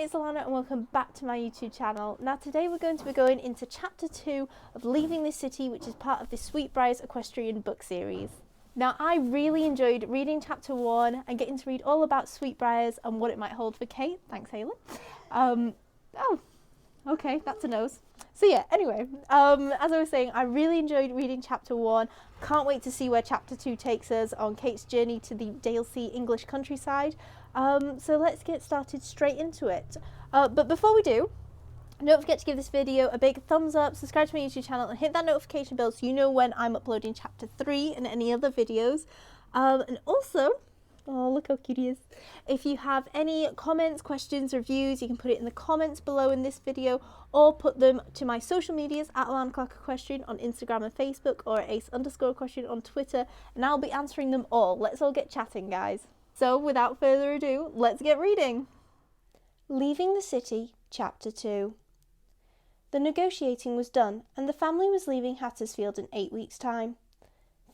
it's Alana and welcome back to my YouTube channel. Now today we're going to be going into chapter 2 of Leaving the City, which is part of the Sweetbriars Equestrian book series. Now I really enjoyed reading chapter 1 and getting to read all about Sweetbriars and what it might hold for Cate. Thanks, Haley. Oh, okay, that's a nose. So yeah, anyway, as I was saying, I really enjoyed reading chapter 1. Can't wait to see where chapter 2 takes us on Cate's journey to the Dalesea English countryside. So let's get started straight into it. But before we do, don't forget to give this video a big thumbs up, subscribe to my YouTube channel and hit that notification bell so you know when I'm uploading chapter 3 and any other videos. And also, oh look how cute he is. If you have any comments, questions, reviews, you can put it in the comments below in this video or put them to my social medias at Alana Clark Equestrian on Instagram and Facebook or ace_equestrian on Twitter, and I'll be answering them all. Let's all get chatting, guys. So without further ado, let's get reading. Leaving the City, Chapter 2. The negotiating was done and the family was leaving Hattersfield in 8 weeks' time.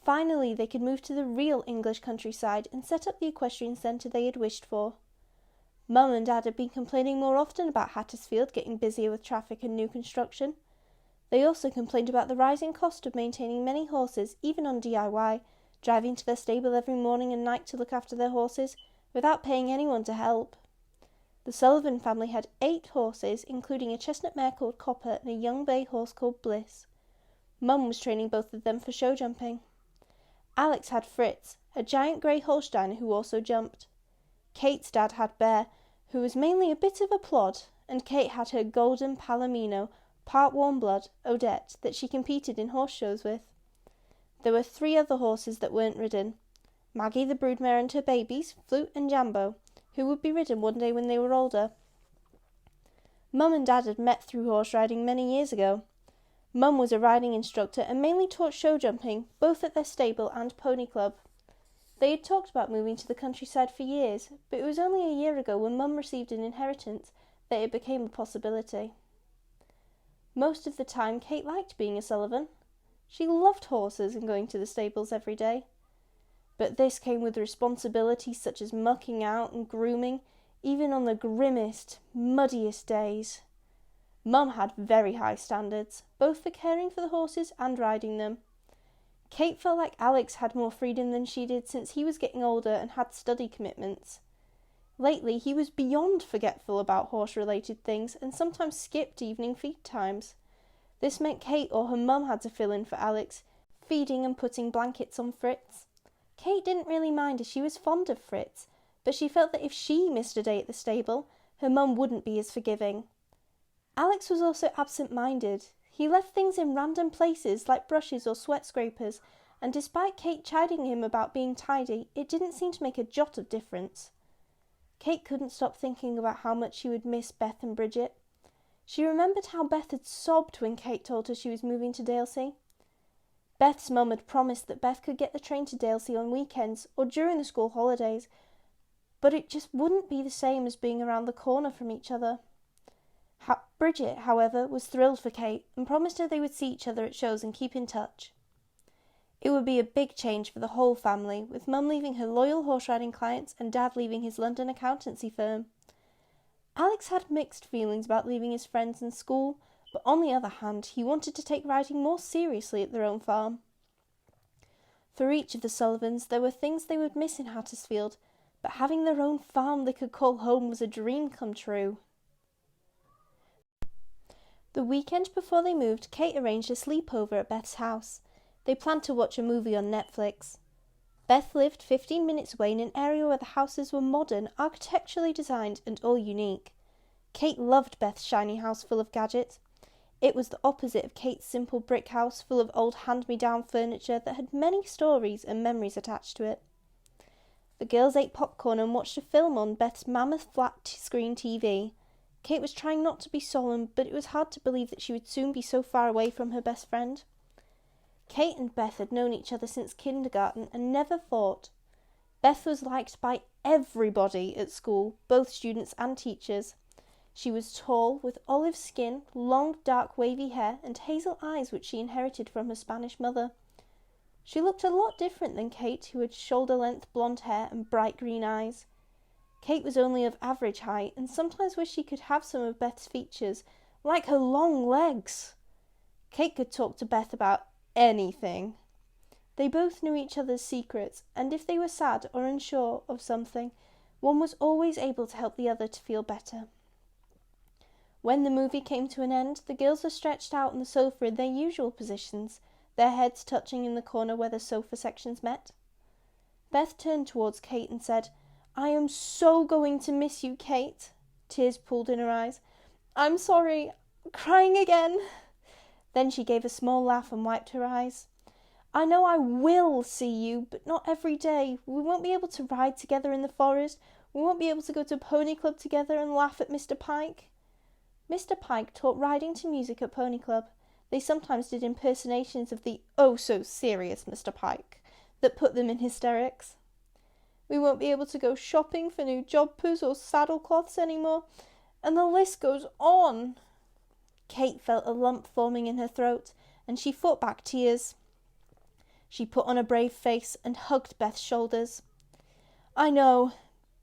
Finally, they could move to the real English countryside and set up the equestrian centre they had wished for. Mum and Dad had been complaining more often about Hattersfield getting busier with traffic and new construction. They also complained about the rising cost of maintaining many horses, even on DIY, driving to their stable every morning and night to look after their horses, without paying anyone to help. The Sullivan family had 8 horses, including a chestnut mare called Copper and a young bay horse called Bliss. Mum was training both of them for show jumping. Alex had Fritz, a giant grey Holsteiner who also jumped. Cate's dad had Bear, who was mainly a bit of a plod, and Cate had her golden Palomino, part warm blood, Odette, that she competed in horse shows with. There were 3 other horses that weren't ridden. Maggie the broodmare and her babies, Flute and Jambo, who would be ridden one day when they were older. Mum and Dad had met through horse riding many years ago. Mum was a riding instructor and mainly taught show jumping, both at their stable and pony club. They had talked about moving to the countryside for years, but it was only a year ago when Mum received an inheritance that it became a possibility. Most of the time Cate liked being a Sullivan. She loved horses and going to the stables every day. But this came with responsibilities such as mucking out and grooming, even on the grimmest, muddiest days. Mum had very high standards, both for caring for the horses and riding them. Cate felt like Alex had more freedom than she did since he was getting older and had study commitments. Lately, he was beyond forgetful about horse-related things and sometimes skipped evening feed times. This meant Cate or her mum had to fill in for Alex, feeding and putting blankets on Fritz. Cate didn't really mind as she was fond of Fritz, but she felt that if she missed a day at the stable, her mum wouldn't be as forgiving. Alex was also absent-minded. He left things in random places like brushes or sweat scrapers, and despite Cate chiding him about being tidy, it didn't seem to make a jot of difference. Cate couldn't stop thinking about how much she would miss Beth and Bridget. She remembered how Beth had sobbed when Cate told her she was moving to Dalesea. Beth's mum had promised that Beth could get the train to Dalesea on weekends or during the school holidays, but it just wouldn't be the same as being around the corner from each other. Bridget, however, was thrilled for Cate and promised her they would see each other at shows and keep in touch. It would be a big change for the whole family, with Mum leaving her loyal horse-riding clients and Dad leaving his London accountancy firm. Alex had mixed feelings about leaving his friends and school, but on the other hand, he wanted to take riding more seriously at their own farm. For each of the Sullivans, there were things they would miss in Hattersfield, but having their own farm they could call home was a dream come true. The weekend before they moved, Cate arranged a sleepover at Beth's house. They planned to watch a movie on Netflix. Beth lived 15 minutes away in an area where the houses were modern, architecturally designed and all unique. Cate loved Beth's shiny house full of gadgets. It was the opposite of Cate's simple brick house full of old hand-me-down furniture that had many stories and memories attached to it. The girls ate popcorn and watched a film on Beth's mammoth flat-screen TV. Cate was trying not to be solemn, but it was hard to believe that she would soon be so far away from her best friend. Cate and Beth had known each other since kindergarten and never fought. Beth was liked by everybody at school, both students and teachers. She was tall, with olive skin, long dark wavy hair and hazel eyes which she inherited from her Spanish mother. She looked a lot different than Cate, who had shoulder-length blonde hair and bright green eyes. Cate was only of average height and sometimes wished she could have some of Beth's features, like her long legs. Cate could talk to Beth about anything. They both knew each other's secrets, and if they were sad or unsure of something, one was always able to help the other to feel better. When the movie came to an end, the girls were stretched out on the sofa in their usual positions, their heads touching in the corner where the sofa sections met. Beth turned towards Cate and said, "I am so going to miss you, Cate." Tears pooled in her eyes. "I'm sorry, crying again." Then she gave a small laugh and wiped her eyes. "I know I will see you, but not every day. We won't be able to ride together in the forest. We won't be able to go to Pony Club together and laugh at Mr. Pike." Mr. Pike taught riding to music at Pony Club. They sometimes did impersonations of the oh-so-serious Mr. Pike that put them in hysterics. "We won't be able to go shopping for new jodhpurs or saddlecloths anymore, and the list goes on." Cate felt a lump forming in her throat, and she fought back tears. She put on a brave face and hugged Beth's shoulders. "I know,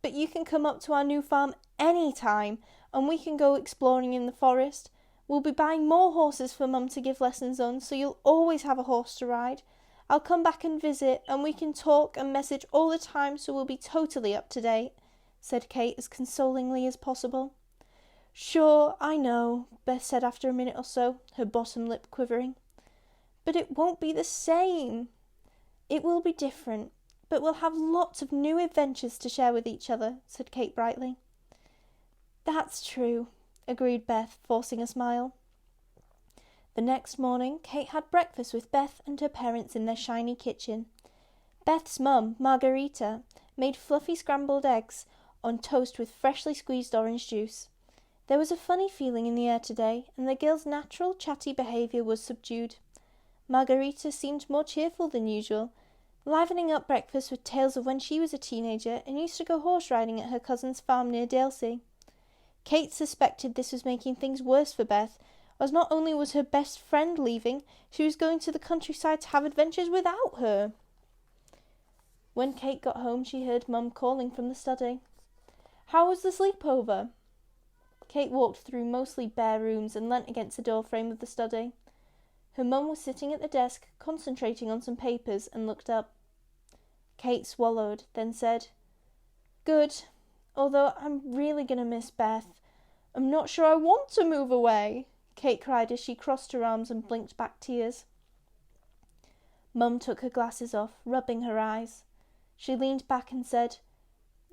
but you can come up to our new farm any time, and we can go exploring in the forest. We'll be buying more horses for Mum to give lessons on, so you'll always have a horse to ride. I'll come back and visit, and we can talk and message all the time, so we'll be totally up to date," said Cate as consolingly as possible. "Sure, I know," Beth said after a minute or so, her bottom lip quivering. "But it won't be the same." "It will be different, but we'll have lots of new adventures to share with each other," said Cate brightly. "That's true," agreed Beth, forcing a smile. The next morning, Cate had breakfast with Beth and her parents in their shiny kitchen. Beth's mum, Margarita, made fluffy scrambled eggs on toast with freshly squeezed orange juice. There was a funny feeling in the air today, and the girls' natural chatty behaviour was subdued. Margarita seemed more cheerful than usual, livening up breakfast with tales of when she was a teenager and used to go horse riding at her cousin's farm near Dalesea. Cate suspected this was making things worse for Beth, as not only was her best friend leaving, she was going to the countryside to have adventures without her. When Cate got home, she heard Mum calling from the study. "How was the sleepover?" Cate walked through mostly bare rooms and leant against the door frame of the study. Her mum was sitting at the desk, concentrating on some papers, and looked up. Cate swallowed, then said, "Good, although I'm really going to miss Beth. I'm not sure I want to move away," Cate cried as she crossed her arms and blinked back tears. Mum took her glasses off, rubbing her eyes. She leaned back and said,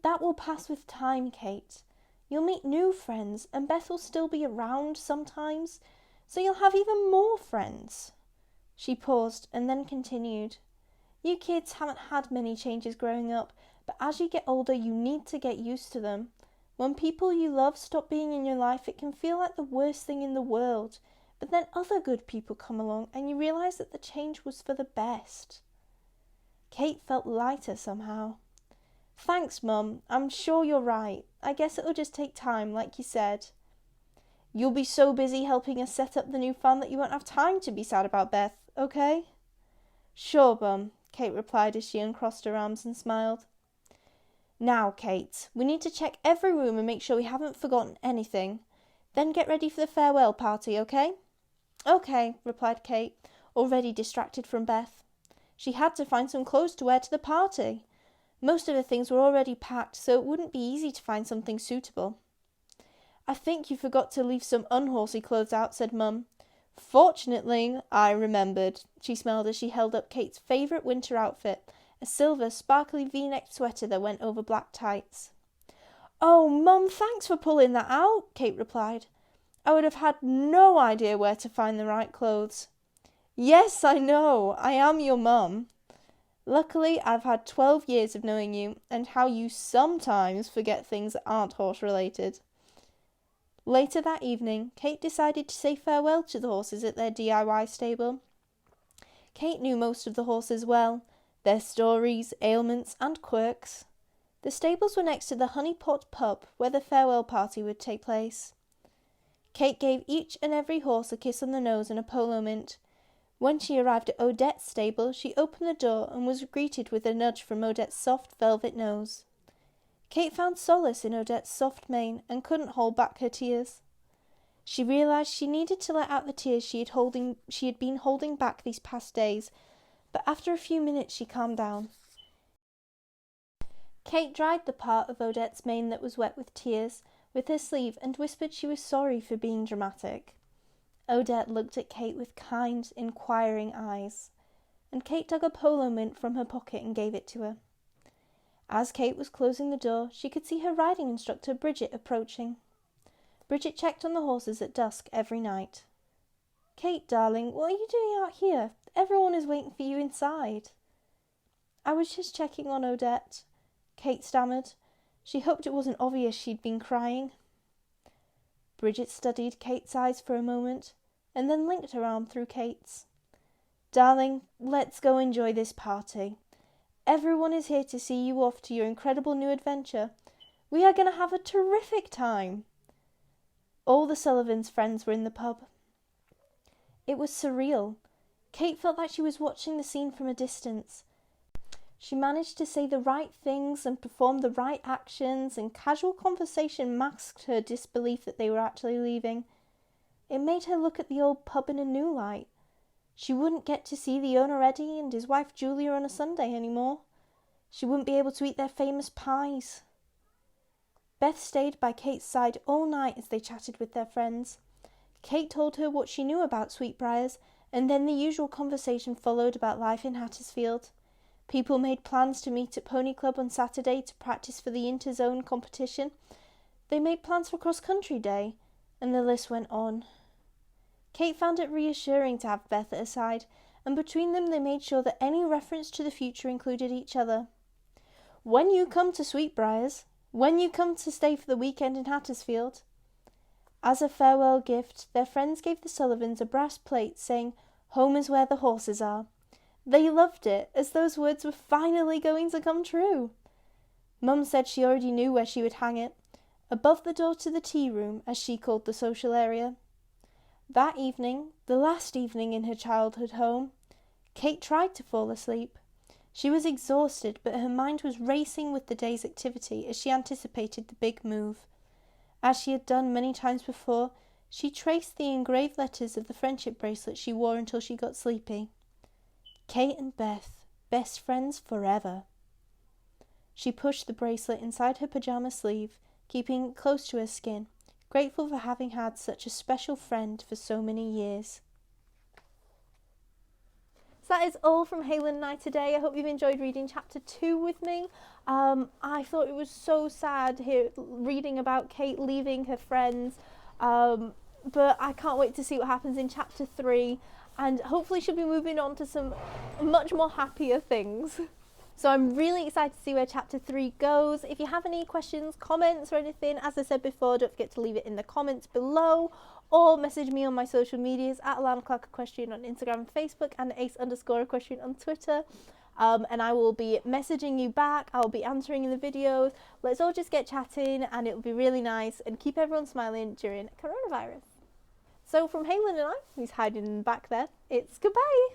"That will pass with time, Cate. You'll meet new friends, and Beth will still be around sometimes, so you'll have even more friends." She paused and then continued, "You kids haven't had many changes growing up, but as you get older you need to get used to them. When people you love stop being in your life, it can feel like the worst thing in the world, but then other good people come along and you realise that the change was for the best." Cate felt lighter somehow. "Thanks, Mum. I'm sure you're right. I guess it'll just take time, like you said." "You'll be so busy helping us set up the new farm that you won't have time to be sad about Beth, okay?" "Sure, Mum," Cate replied as she uncrossed her arms and smiled. "Now, Cate, we need to check every room and make sure we haven't forgotten anything. Then get ready for the farewell party, okay?" "Okay," replied Cate, already distracted from Beth. She had to find some clothes to wear to the party. Most of the things were already packed, so it wouldn't be easy to find something suitable. "I think you forgot to leave some unhorsey clothes out," said Mum. "Fortunately, I remembered," she smiled as she held up Cate's favourite winter outfit, a silver, sparkly V-necked sweater that went over black tights. "Oh, Mum, thanks for pulling that out," Cate replied. "I would have had no idea where to find the right clothes." "Yes, I know. I am your mum. Luckily, I've had 12 years of knowing you, and how you sometimes forget things that aren't horse-related." Later that evening, Cate decided to say farewell to the horses at their DIY stable. Cate knew most of the horses well, their stories, ailments, and quirks. The stables were next to the Honey Pot pub, where the farewell party would take place. Cate gave each and every horse a kiss on the nose and a polo mint. When she arrived at Odette's stable, she opened the door and was greeted with a nudge from Odette's soft velvet nose. Cate found solace in Odette's soft mane and couldn't hold back her tears. She realised she needed to let out the tears she had been holding back these past days, but after a few minutes she calmed down. Cate dried the part of Odette's mane that was wet with tears with her sleeve and whispered she was sorry for being dramatic. Odette looked at Cate with kind, inquiring eyes, and Cate dug a polo mint from her pocket and gave it to her. As Cate was closing the door, she could see her riding instructor, Bridget, approaching. Bridget checked on the horses at dusk every night. "Cate, darling, what are you doing out here? Everyone is waiting for you inside." "I was just checking on Odette," Cate stammered. She hoped it wasn't obvious she'd been crying. Bridget studied Cate's eyes for a moment, and then linked her arm through Cate's. "Darling, let's go enjoy this party. Everyone is here to see you off to your incredible new adventure. We are going to have a terrific time." All the Sullivans' friends were in the pub. It was surreal. Cate felt like she was watching the scene from a distance. She managed to say the right things and perform the right actions, and casual conversation masked her disbelief that they were actually leaving. It made her look at the old pub in a new light. She wouldn't get to see the owner Eddie and his wife Julia on a Sunday anymore. She wouldn't be able to eat their famous pies. Beth stayed by Cate's side all night as they chatted with their friends. Cate told her what she knew about Sweetbriars, and then the usual conversation followed about life in Hattersfield. People made plans to meet at Pony Club on Saturday to practice for the inter-zone competition. They made plans for cross-country day, and the list went on. Cate found it reassuring to have Beth at her side, and between them they made sure that any reference to the future included each other. "When you come to Sweetbriars, when you come to stay for the weekend in Hattersfield." As a farewell gift, their friends gave the Sullivans a brass plate saying, "Home is where the horses are." They loved it, as those words were finally going to come true. Mum said she already knew where she would hang it, above the door to the tea room, as she called the social area. That evening, the last evening in her childhood home, Cate tried to fall asleep. She was exhausted, but her mind was racing with the day's activity as she anticipated the big move. As she had done many times before, she traced the engraved letters of the friendship bracelet she wore until she got sleepy. Cate and Beth, best friends forever. She pushed the bracelet inside her pyjama sleeve, keeping it close to her skin, grateful for having had such a special friend for so many years. So that is all from Halen and I today. I hope you've enjoyed reading chapter 2 with me. I thought it was so sad here reading about Cate leaving her friends, but I can't wait to see what happens in chapter 3, and hopefully she'll be moving on to some much more happier things. So I'm really excited to see where chapter 3 goes. If you have any questions, comments or anything, as I said before, don't forget to leave it in the comments below, or message me on my social medias at Alana Clark Equestrian on Instagram and Facebook, and Ace_Equestrian on Twitter. And I will be messaging you back. I'll be answering in the videos. Let's all just get chatting, and it will be really nice and keep everyone smiling during coronavirus. So from Halen and I, who's hiding in the back there, it's goodbye.